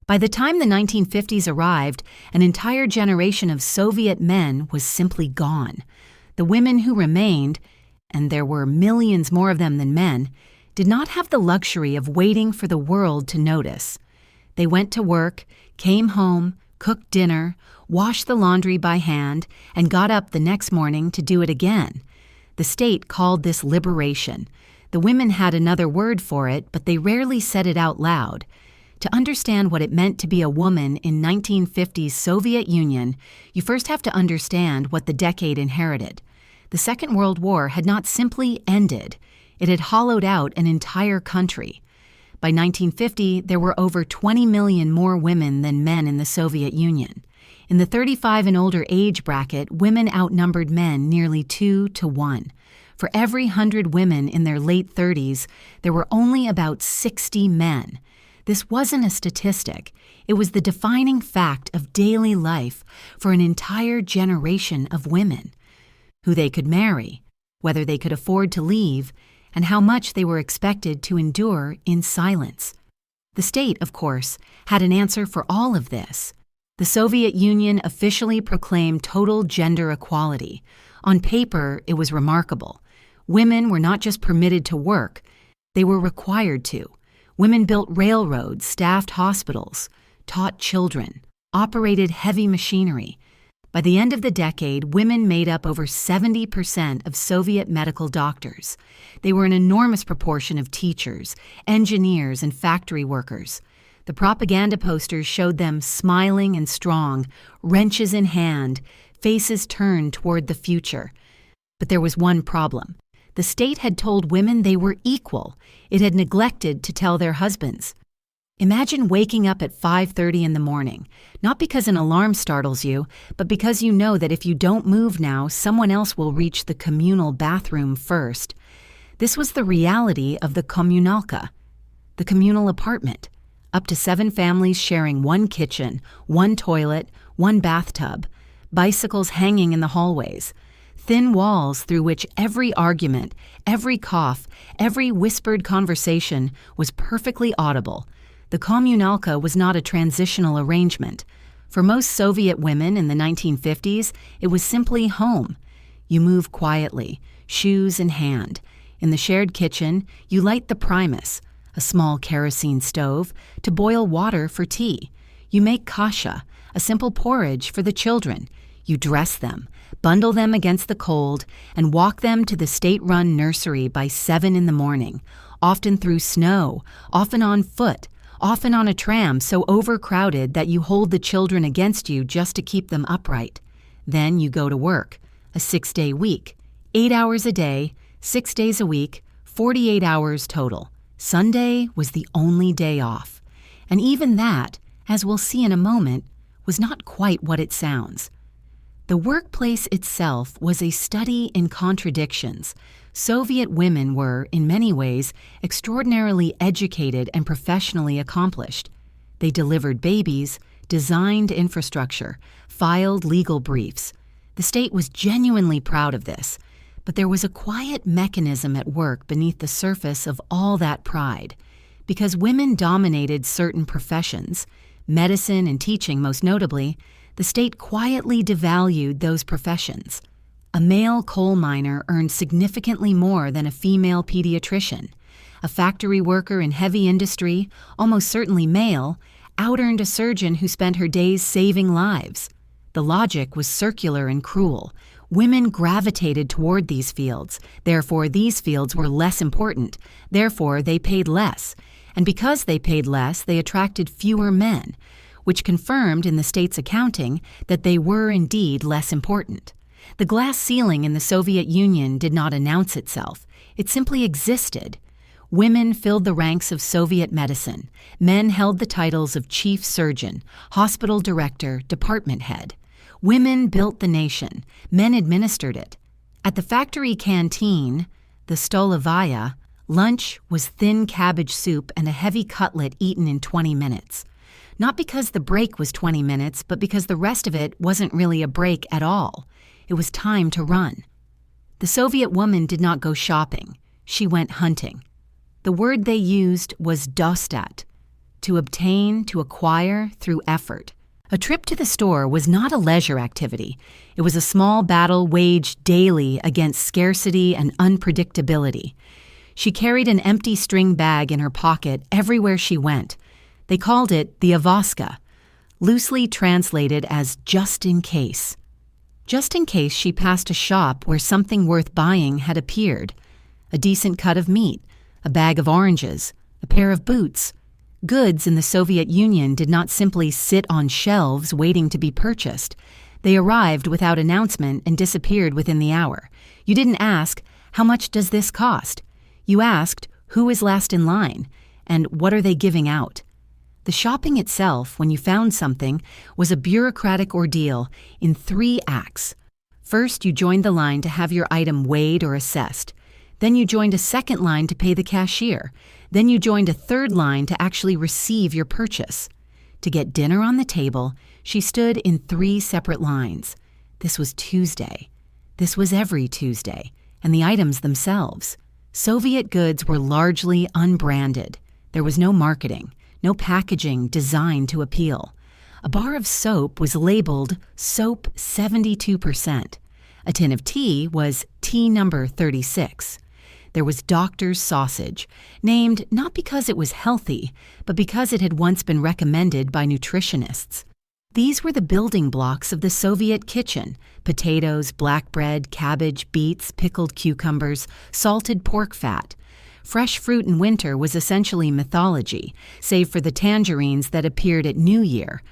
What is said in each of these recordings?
By the time the 1950s arrived, an entire generation of Soviet men was simply gone. The women who remained, and there were millions more of them than men, did not have the luxury of waiting for the world to notice. They went to work, came home, cooked dinner, washed the laundry by hand, and got up the next morning to do it again. The state called this liberation. The women had another word for it, but they rarely said it out loud. To understand what it meant to be a woman in 1950s Soviet Union, you first have to understand what the decade inherited. The Second World War had not simply ended. It had hollowed out an entire country. By 1950, there were over 20 million more women than men in the Soviet Union. In the 35 and older age bracket, women outnumbered men nearly 2 to 1. For every 100 women in their late 30s, there were only about 60 men. This wasn't a statistic. It was the defining fact of daily life for an entire generation of women. Who they could marry, whether they could afford to leave, and how much they were expected to endure in silence. The state, of course, had an answer for all of this. The Soviet Union officially proclaimed total gender equality. On paper, it was remarkable. Women were not just permitted to work, they were required to. Women built railroads, staffed hospitals, taught children, operated heavy machinery. By the end of the decade, women made up over 70% of Soviet medical doctors. They were an enormous proportion of teachers, engineers, and factory workers. The propaganda posters showed them smiling and strong, wrenches in hand, faces turned toward the future. But there was one problem. The state had told women they were equal. It had neglected to tell their husbands. Imagine waking up at 5:30 in the morning, not because an alarm startles you, but because you know that if you don't move now, someone else will reach the communal bathroom first. This was the reality of the kommunalka, the communal apartment. Up to 7 families sharing one kitchen, one toilet, one bathtub, bicycles hanging in the hallways, thin walls through which every argument, every cough, every whispered conversation was perfectly audible. The kommunalka was not a transitional arrangement. For most Soviet women in the 1950s, it was simply home. You move quietly, shoes in hand. In the shared kitchen, you light the primus, a small kerosene stove, to boil water for tea. You make kasha, a simple porridge for the children. You dress them, bundle them against the cold, and walk them to the state-run nursery by 7 in the morning, often through snow, often on foot, often on a tram so overcrowded that you hold the children against you just to keep them upright. Then you go to work, a 6-day week, 8 hours a day, 6 days a week, 48 hours total. Sunday was the only day off. And even that, as we'll see in a moment, was not quite what it sounds. The workplace itself was a study in contradictions. Soviet women were, in many ways, extraordinarily educated and professionally accomplished. They delivered babies, designed infrastructure, filed legal briefs. The state was genuinely proud of this, but there was a quiet mechanism at work beneath the surface of all that pride. Because women dominated certain professions, medicine and teaching most notably, the state quietly devalued those professions. A male coal miner earned significantly more than a female pediatrician. A factory worker in heavy industry, almost certainly male, out-earned a surgeon who spent her days saving lives. The logic was circular and cruel. Women gravitated toward these fields. Therefore, these fields were less important. Therefore, they paid less. And because they paid less, they attracted fewer men, which confirmed in the state's accounting that they were indeed less important. The glass ceiling in the Soviet Union did not announce itself. It simply existed. Women filled the ranks of Soviet medicine. Men held the titles of chief surgeon, hospital director, department head. Women built the nation. Men administered it. At the factory canteen, the stolovaya, lunch was thin cabbage soup and a heavy cutlet eaten in 20 minutes. Not because the break was 20 minutes, but because the rest of it wasn't really a break at all. It was time to run. The Soviet woman did not go shopping. She went hunting. The word they used was dostat. to obtain, to acquire through effort. A trip to the store was not a leisure activity. It was a small battle waged daily against scarcity and unpredictability. She carried an empty string bag in her pocket everywhere she went. They called it the Avaska, loosely translated as just in case. Just in case she passed a shop where something worth buying had appeared. A decent cut of meat, a bag of oranges, a pair of boots. Goods in the Soviet Union did not simply sit on shelves waiting to be purchased. They arrived without announcement and disappeared within the hour. You didn't ask, how much does this cost? You asked, who is last in line, and what are they giving out? The shopping itself, when you found something, was a bureaucratic ordeal in 3 acts. First, you joined the line to have your item weighed or assessed. Then you joined a second line to pay the cashier. Then you joined a third line to actually receive your purchase. To get dinner on the table, she stood in 3 separate lines. This was Tuesday. This was every Tuesday. And the items themselves. Soviet goods were largely unbranded. There was no marketing, no packaging designed to appeal. A bar of soap was labeled Soap 72%. A tin of tea was Tea number 36. There was doctor's sausage, named not because it was healthy, but because it had once been recommended by nutritionists. These were the building blocks of the Soviet kitchen: potatoes, black bread, cabbage, beets, pickled cucumbers, salted pork fat. Fresh fruit in winter was essentially mythology, save for the tangerines that appeared at New Year,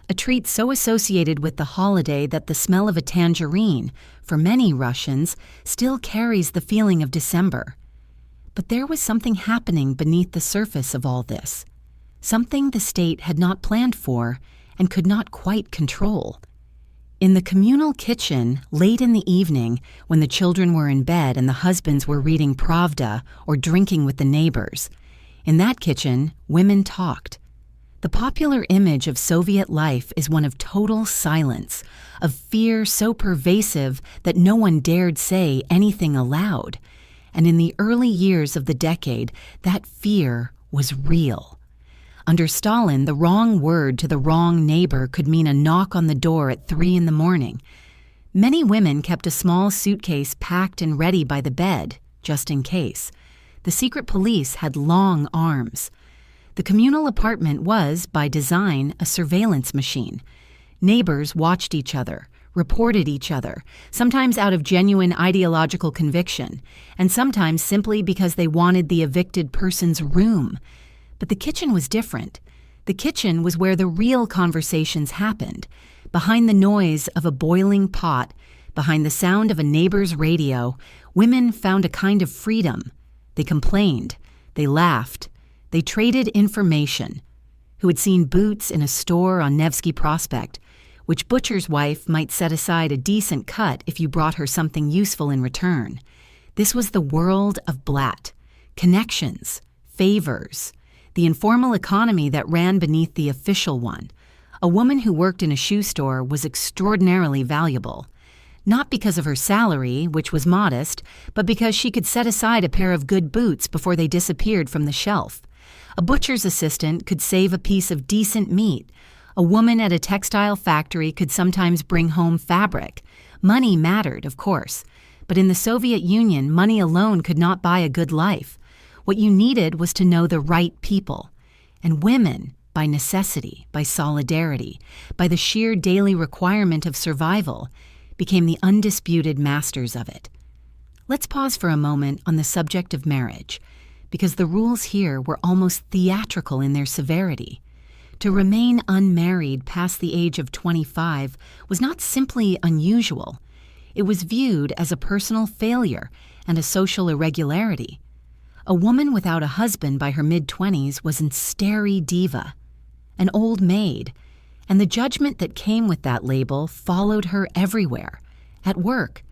a treat so associated with the holiday that the smell of a tangerine, for many Russians, still carries the feeling of December. But there was something happening beneath the surface of all this, something the state had not planned for and could not quite control. In the communal kitchen, late in the evening, when the children were in bed and the husbands were reading Pravda or drinking with the neighbors, in that kitchen, women talked. The popular image of Soviet life is one of total silence, of fear so pervasive that no one dared say anything aloud. And in the early years of the decade, that fear was real. Under Stalin, the wrong word to the wrong neighbor could mean a knock on the door at 3 a.m. Many women kept a small suitcase packed and ready by the bed, just in case. The secret police had long arms. The communal apartment was, by design, a surveillance machine. Neighbors watched each other, reported each other, sometimes out of genuine ideological conviction, and sometimes simply because they wanted the evicted person's room. But the kitchen was different. The kitchen was where the real conversations happened, behind the noise of a boiling pot, behind the sound of a neighbor's radio. Women found a kind of freedom. They complained. They laughed. They traded information. Who had seen boots in a store on Nevsky Prospect, which butcher's wife might set aside a decent cut if you brought her something useful in return. This was the world of Blatt. Connections, favors, the informal economy that ran beneath the official one. A woman who worked in a shoe store was extraordinarily valuable. Not because of her salary, which was modest, but because she could set aside a pair of good boots before they disappeared from the shelf. A butcher's assistant could save a piece of decent meat. A woman at a textile factory could sometimes bring home fabric. Money mattered, of course, but in the Soviet Union, money alone could not buy a good life. What you needed was to know the right people. And women, by necessity, by solidarity, by the sheer daily requirement of survival, became the undisputed masters of it. Let's pause for a moment on the subject of marriage, because the rules here were almost theatrical in their severity. To remain unmarried past the age of 25 was not simply unusual. It was viewed as a personal failure and a social irregularity. A woman without a husband by her mid-20s was an stary diva, an old maid, and the judgment that came with that label followed her everywhere, at work,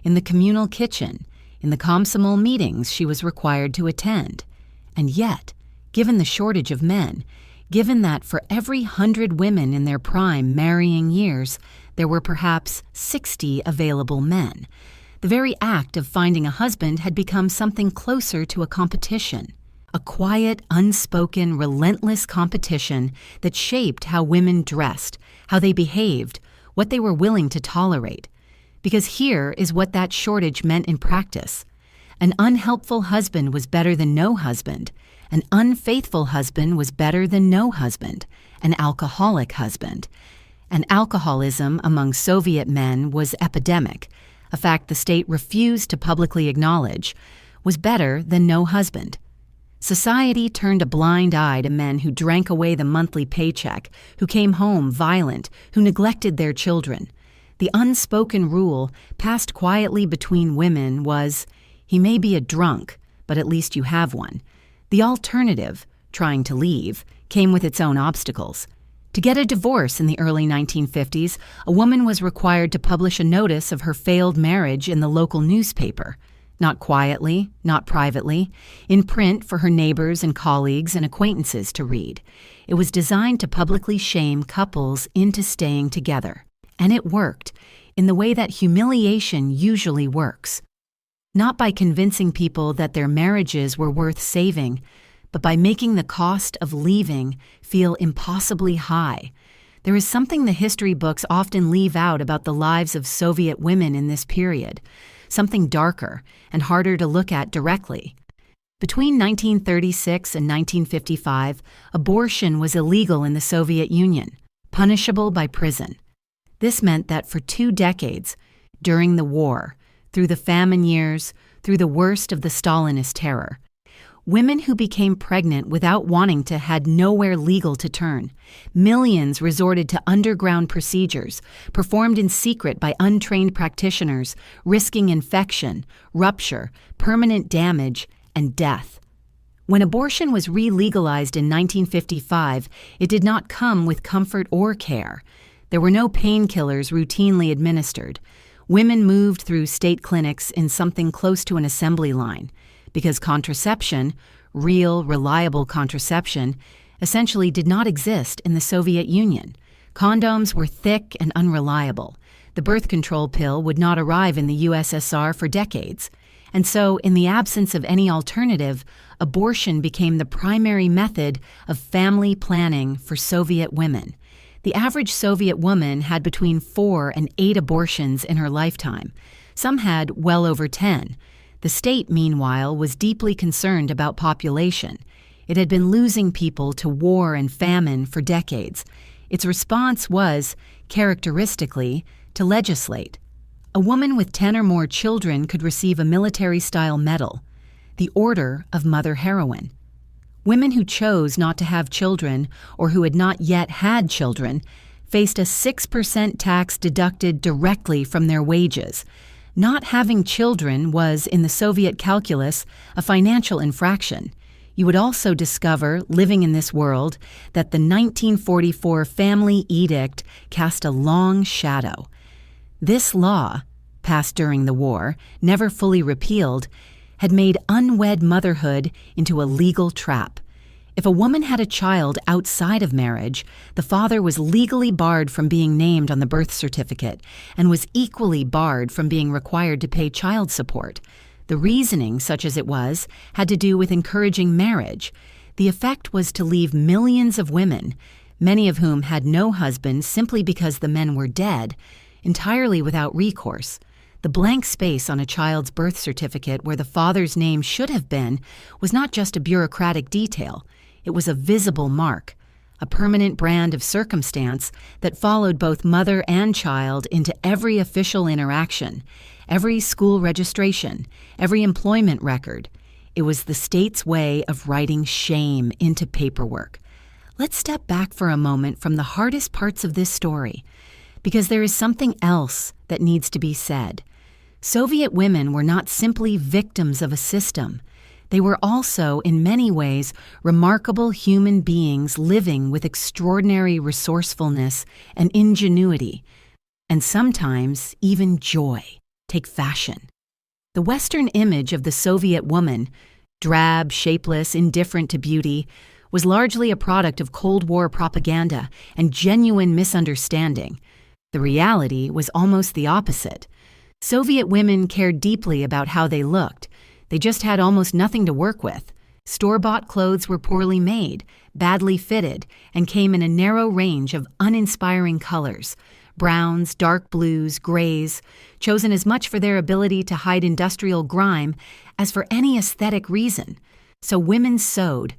in the communal kitchen, in the Komsomol meetings she was required to attend. And yet, given the shortage of men, given that for every 100 women in their prime marrying years, there were perhaps 60 available men, the very act of finding a husband had become something closer to a competition a quiet, unspoken, relentless competition that shaped how women dressed, how they behaved, what they were willing to tolerate. Because here is what that shortage meant in practice. An unhelpful husband was better than no husband. An unfaithful husband was better than no husband. An alcoholic husband. And alcoholism among Soviet men was epidemic, a fact the state refused to publicly acknowledge, was better than no husband. Society turned a blind eye to men who drank away the monthly paycheck, who came home violent, who neglected their children. The unspoken rule, passed quietly between women, was, he may be a drunk, but at least you have one. The alternative, trying to leave, came with its own obstacles. To get a divorce in the early 1950s, a woman was required to publish a notice of her failed marriage in the local newspaper. Not quietly, not privately, in print for her neighbors and colleagues and acquaintances to read. It was designed to publicly shame couples into staying together. And it worked, in the way that humiliation usually works. Not by convincing people that their marriages were worth saving, but by making the cost of leaving feel impossibly high. There is something the history books often leave out about the lives of Soviet women in this period, something darker and harder to look at directly. Between 1936 and 1955, abortion was illegal in the Soviet Union, punishable by prison. This meant that for 2 decades, during the war, through the famine years, through the worst of the Stalinist terror, women who became pregnant without wanting to had nowhere legal to turn. Millions resorted to underground procedures, performed in secret by untrained practitioners, risking infection, rupture, permanent damage, and death. When abortion was re-legalized in 1955, it did not come with comfort or care. There were no painkillers routinely administered. Women moved through state clinics in something close to an assembly line, because contraception, real, reliable contraception, essentially did not exist in the Soviet Union. Condoms were thick and unreliable. The birth control pill would not arrive in the USSR for decades. And so, in the absence of any alternative, abortion became the primary method of family planning for Soviet women. The average Soviet woman had between 4 and 8 abortions in her lifetime. Some had well over 10. The state, meanwhile, was deeply concerned about population. It had been losing people to war and famine for decades. Its response was, characteristically, to legislate. A woman with 10 or more children could receive a military-style medal, the Order of Mother Heroine. Women who chose not to have children or who had not yet had children faced a 6% tax deducted directly from their wages. Not having children was, in the Soviet calculus, a financial infraction. You would also discover, living in this world, that the 1944 Family Edict cast a long shadow. This law, passed during the war, never fully repealed, had made unwed motherhood into a legal trap. If a woman had a child outside of marriage, the father was legally barred from being named on the birth certificate and was equally barred from being required to pay child support. The reasoning, such as it was, had to do with encouraging marriage. The effect was to leave millions of women, many of whom had no husband simply because the men were dead, entirely without recourse. The blank space on a child's birth certificate where the father's name should have been was not just a bureaucratic detail. It was a visible mark, a permanent brand of circumstance that followed both mother and child into every official interaction, every school registration, every employment record. It was the state's way of writing shame into paperwork. Let's step back for a moment from the hardest parts of this story, because there is something else that needs to be said. Soviet women were not simply victims of a system. They were also, in many ways, remarkable human beings living with extraordinary resourcefulness and ingenuity, and sometimes even joy. Take fashion. The Western image of the Soviet woman, drab, shapeless, indifferent to beauty, was largely a product of Cold War propaganda and genuine misunderstanding. The reality was almost the opposite. Soviet women cared deeply about how they looked. They just had almost nothing to work with. Store-bought clothes were poorly made, badly fitted, and came in a narrow range of uninspiring colors: browns, dark blues, grays, chosen as much for their ability to hide industrial grime as for any aesthetic reason. So women sewed.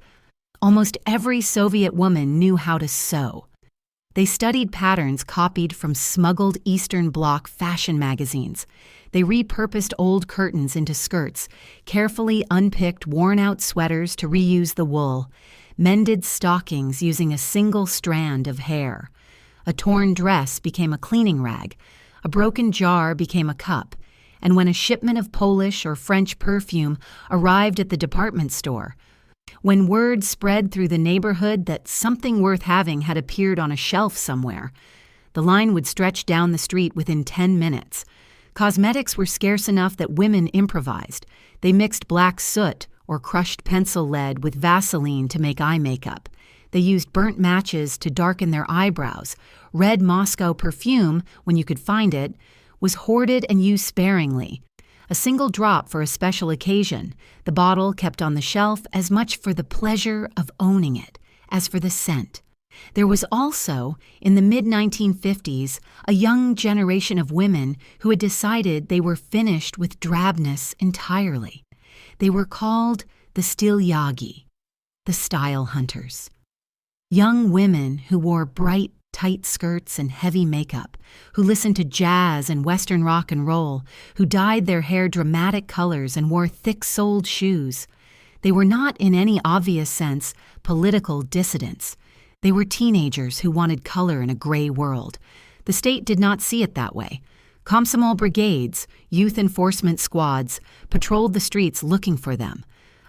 Almost every Soviet woman knew how to sew. They studied patterns copied from smuggled Eastern Bloc fashion magazines. They repurposed old curtains into skirts, carefully unpicked worn-out sweaters to reuse the wool, mended stockings using a single strand of hair. A torn dress became a cleaning rag, a broken jar became a cup, and when a shipment of Polish or French perfume arrived at the department store, when word spread through the neighborhood that something worth having had appeared on a shelf somewhere, the line would stretch down the street within 10 minutes. Cosmetics were scarce enough that women improvised. They mixed black soot or crushed pencil lead with Vaseline to make eye makeup. They used burnt matches to darken their eyebrows. Red Moscow perfume, when you could find it, was hoarded and used sparingly. A single drop for a special occasion, the bottle kept on the shelf as much for the pleasure of owning it as for the scent. There was also, in the mid-1950s, a young generation of women who had decided they were finished with drabness entirely. They were called the Stilyagi, the style hunters. Young women who wore bright, tight skirts and heavy makeup, who listened to jazz and Western rock and roll, who dyed their hair dramatic colors and wore thick-soled shoes. They were not, in any obvious sense, political dissidents. They were teenagers who wanted color in a gray world. The state did not see it that way. Komsomol brigades, youth enforcement squads, patrolled the streets looking for them.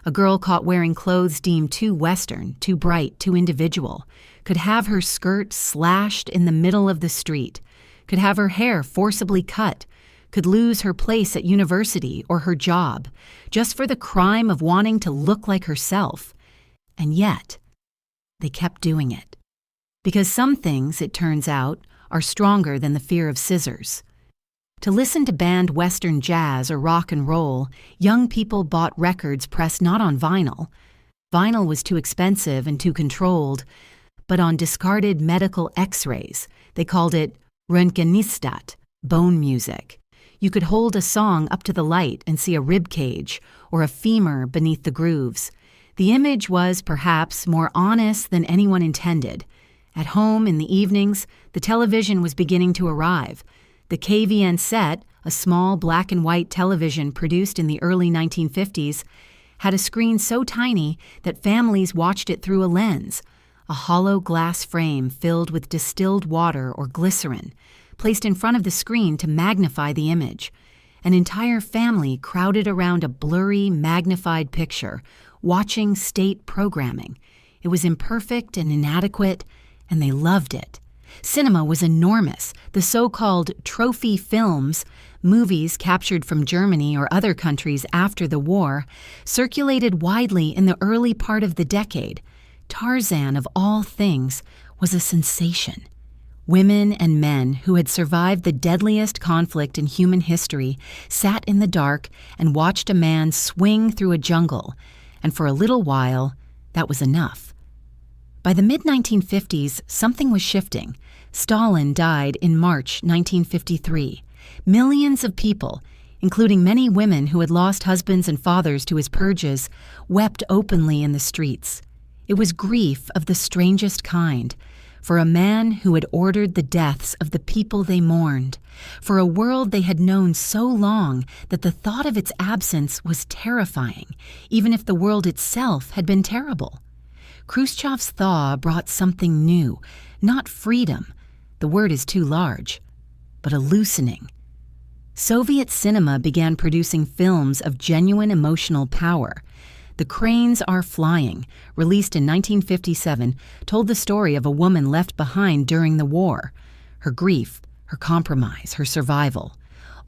A girl caught wearing clothes deemed too Western, too bright, too individual, could have her skirt slashed in the middle of the street, could have her hair forcibly cut, could lose her place at university or her job, just for the crime of wanting to look like herself. And yet, they kept doing it. Because some things, it turns out, are stronger than the fear of scissors. To listen to banned Western jazz or rock and roll, young people bought records pressed not on vinyl. Vinyl was too expensive and too controlled, but on discarded medical x-rays. They called it röntgenistat, bone music. You could hold a song up to the light and see a rib cage or a femur beneath the grooves. The image was, perhaps, more honest than anyone intended. At home, in the evenings, the television was beginning to arrive. The KVN set, a small black and white television produced in the early 1950s, had a screen so tiny that families watched it through a lens, a hollow glass frame filled with distilled water or glycerin, placed in front of the screen to magnify the image. An entire family crowded around a blurry, magnified picture, watching state programming. It was imperfect and inadequate, and they loved it. Cinema was enormous. The so-called trophy films, movies captured from Germany or other countries after the war, circulated widely in the early part of the decade. Tarzan, of all things, was a sensation. Women and men who had survived the deadliest conflict in human history sat in the dark and watched a man swing through a jungle, and for a little while, that was enough. By the mid-1950s, something was shifting. Stalin died in March 1953. Millions of people, including many women who had lost husbands and fathers to his purges, wept openly in the streets. It was grief of the strangest kind, for a man who had ordered the deaths of the people they mourned, for a world they had known so long that the thought of its absence was terrifying, even if the world itself had been terrible. Khrushchev's thaw brought something new, not freedom, the word is too large, but a loosening. Soviet cinema began producing films of genuine emotional power. The Cranes Are Flying, released in 1957, told the story of a woman left behind during the war, her grief, her compromise, her survival.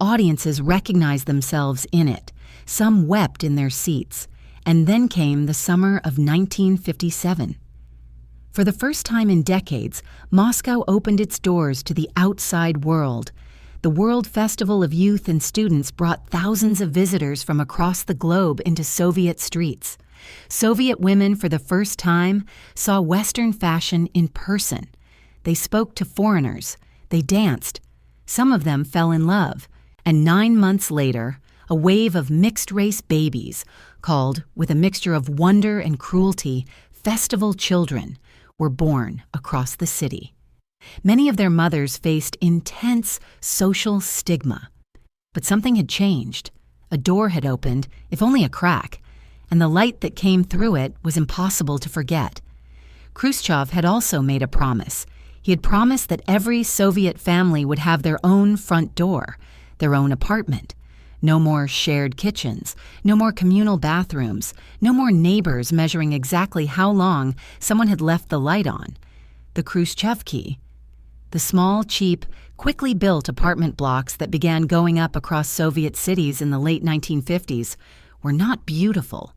Audiences recognized themselves in it. Some wept in their seats. And then came the summer of 1957. For the first time in decades, Moscow opened its doors to the outside world. The World Festival of Youth and Students brought thousands of visitors from across the globe into Soviet streets. Soviet women, for the first time, saw Western fashion in person. They spoke to foreigners. They danced. Some of them fell in love. And 9 months later, a wave of mixed-race babies, called, with a mixture of wonder and cruelty, festival children, were born across the city. Many of their mothers faced intense social stigma. But something had changed. A door had opened, if only a crack, and the light that came through it was impossible to forget. Khrushchev had also made a promise. He had promised that every Soviet family would have their own front door, their own apartment. No more shared kitchens, no more communal bathrooms, no more neighbors measuring exactly how long someone had left the light on. The Khrushchev key. The small, cheap, quickly built apartment blocks that began going up across Soviet cities in the late 1950s were not beautiful.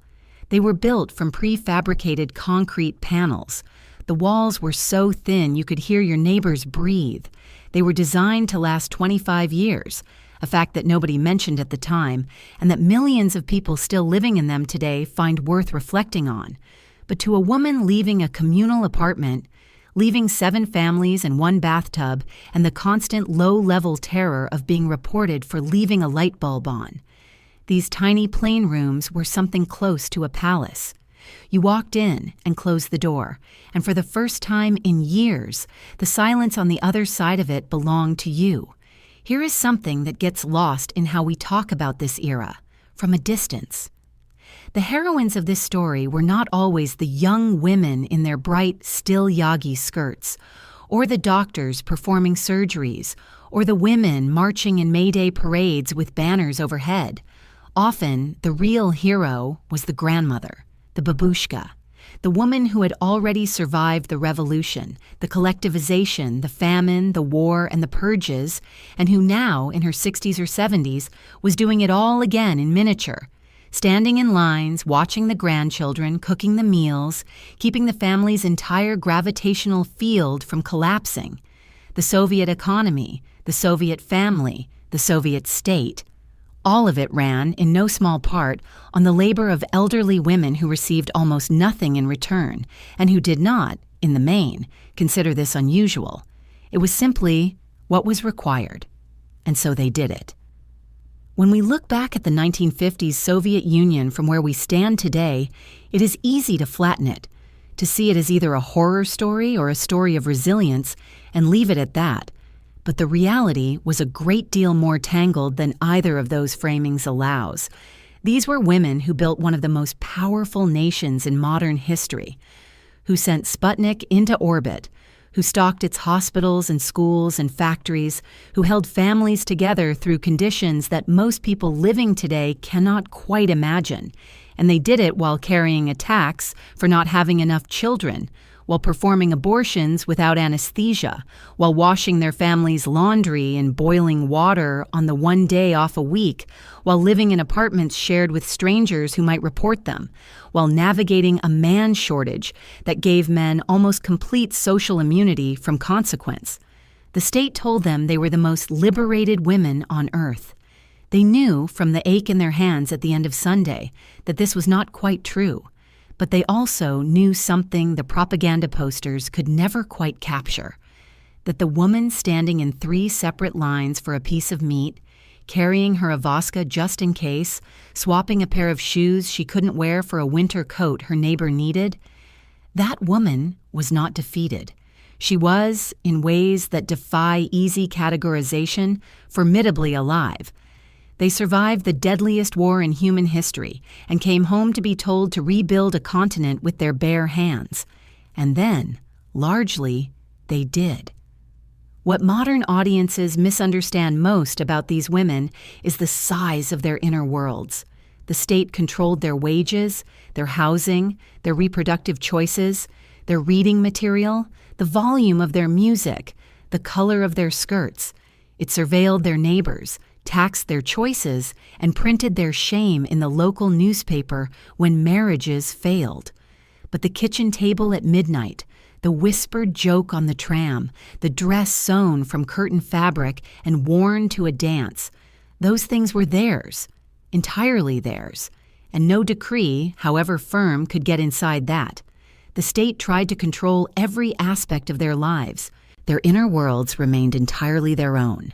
They were built from prefabricated concrete panels. The walls were so thin you could hear your neighbors breathe. They were designed to last 25 years, a fact that nobody mentioned at the time, and that millions of people still living in them today find worth reflecting on. But to a woman leaving a communal apartment, leaving 7 families and 1 bathtub, and the constant low-level terror of being reported for leaving a light bulb on, these tiny plain rooms were something close to a palace. You walked in and closed the door, and for the first time in years, the silence on the other side of it belonged to you. Here is something that gets lost in how we talk about this era, from a distance. The heroines of this story were not always the young women in their bright, still yagi skirts, or the doctors performing surgeries, or the women marching in May Day parades with banners overhead. Often, the real hero was the grandmother, the babushka, the woman who had already survived the revolution, the collectivization, the famine, the war, and the purges, and who now, in her 60s or 70s, was doing it all again in miniature, standing in lines, watching the grandchildren, cooking the meals, keeping the family's entire gravitational field from collapsing. The Soviet economy, the Soviet family, the Soviet state. All of it ran, in no small part, on the labor of elderly women who received almost nothing in return, and who did not, in the main, consider this unusual. It was simply what was required, and so they did it. When we look back at the 1950s Soviet Union from where we stand today, it is easy to flatten it, to see it as either a horror story or a story of resilience, and leave it at that. But the reality was a great deal more tangled than either of those framings allows. These were women who built one of the most powerful nations in modern history, who sent Sputnik into orbit, who stocked its hospitals and schools and factories, who held families together through conditions that most people living today cannot quite imagine. And they did it while carrying a tax for not having enough children, while performing abortions without anesthesia, while washing their family's laundry in boiling water on the 1 day off a week, while living in apartments shared with strangers who might report them, while navigating a man shortage that gave men almost complete social immunity from consequence. The state told them they were the most liberated women on earth. They knew from the ache in their hands at the end of Sunday that this was not quite true. But they also knew something the propaganda posters could never quite capture, that the woman standing in 3 separate lines for a piece of meat, carrying her Avaska just in case, swapping a pair of shoes she couldn't wear for a winter coat her neighbor needed, that woman was not defeated. She was, in ways that defy easy categorization, formidably alive. They survived the deadliest war in human history and came home to be told to rebuild a continent with their bare hands. And then, largely, they did. What modern audiences misunderstand most about these women is the size of their inner worlds. The state controlled their wages, their housing, their reproductive choices, their reading material, the volume of their music, the color of their skirts. It surveilled their neighbors, taxed their choices, and printed their shame in the local newspaper when marriages failed. But the kitchen table at midnight, the whispered joke on the tram, the dress sewn from curtain fabric and worn to a dance, those things were theirs, entirely theirs, and no decree, however firm, could get inside that. The state tried to control every aspect of their lives. Their inner worlds remained entirely their own.